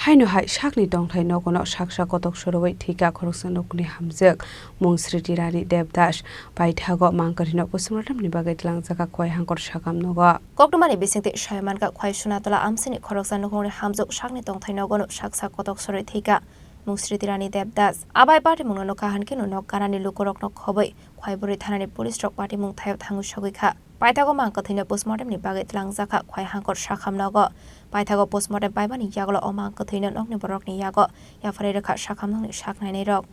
Haino hai Sakni Tongthai Nogo Saksa Kotok Sorowi Thwikha Khoroksa Nukhungni Hamjwk mung Sritirani Devdas paithago mangkarino postmortem ni bagai tlangjaka khoi hangkor sakam nogo koktumani bisingte shaimanka khoi sunatola amsini Khoroksa Nukhungni Hamjwk Sakni Tongthai Nogo Saksa Kotok Sorowi Thwikha mung Sritirani Devdas abai party mung no kahanke no kanani lukorok no khoboi khwaiburi thanani police rok party mung thayo thangu sogikha paithago mangkathino postmortem ni bagai tlangjaka khoi hangkor sakam nogo paithago postmortem paibani yaglo omang kathino nokni borok ni yago yafare rekha sakam nokni saknai nei rok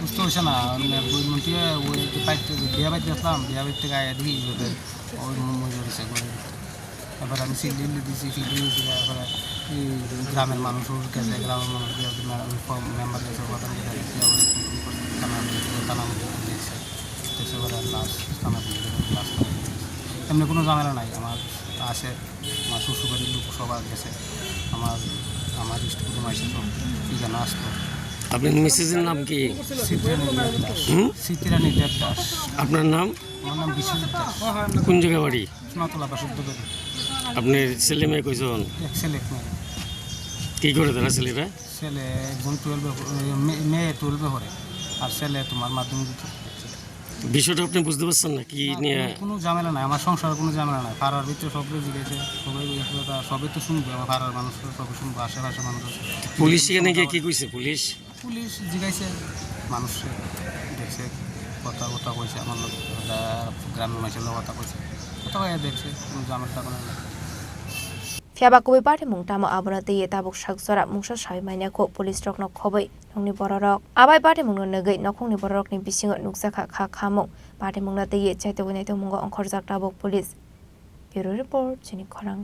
Gusto siya na bumunti dia baik Islam dia baik kaya di gitu oh mau jadi segala apa kami sih di sini juga apa gramer মানুষ kayak gramer মানুষ dia uniform member dia sebuah kita dia karena tanam দেখছে দেখছে বলে last tanam last এমনি কোনো ঝামেলা নাই আমার আছে আমার শ্বশুরবাড়ির লোক সবার গেছে আমার ইষ্টকুটুম মাইছে সব ঠিক আছে আসতো আপনার মেসেজের নাম কি সিতিরানি দেবদাস আপনার নাম আমার নাম বিশ্বজিৎ দাস কোন জায়গায় বাড়ি সোনাতলা বাসুদ্ধবাড়ি আপনার ছেলে মেয়ে কয়জন এক ছেলে এক মেয়ে কি করে তারা ছেলেরা ছেলে একজন 12 মেয়ে 12 পড়ে আর ছেলে তোমার মাধ্যমিক বিষয়টা আপনি বুঝতে পারছেন না কি নিয়ে কোনো ঝামেলা নাই আমার সংসারে কোনো ঝামেলা নাই পাড়ার ভিতরে সব জিজ্ঞেসে সবাই সবে তো শুনবে আমার পাড়ার মানুষ সবাই শুনবে আশেপাশে মানুষ পুলিশ এখানে গিয়ে কি কইছে পুলিশ জিজ্ঞাসে মানুষ দেখছে কথা কইছে আমার লোক গ্রামের মানুষের লোক কথা কইছে কথা কয়ে দেখছে কোনো ঝামেলা কোনো না Fiaba kubi party mung tamo abonate ye tabuk saksora mungsa sabi mainya ko police rok no khoboi nongni bororok abai party mung no negai nokhung ni bororok ni bisingo nuksakha kha khamung party mung na te ye chaite winai to mung ongkhor jak tabuk police bureau report Chini Khorang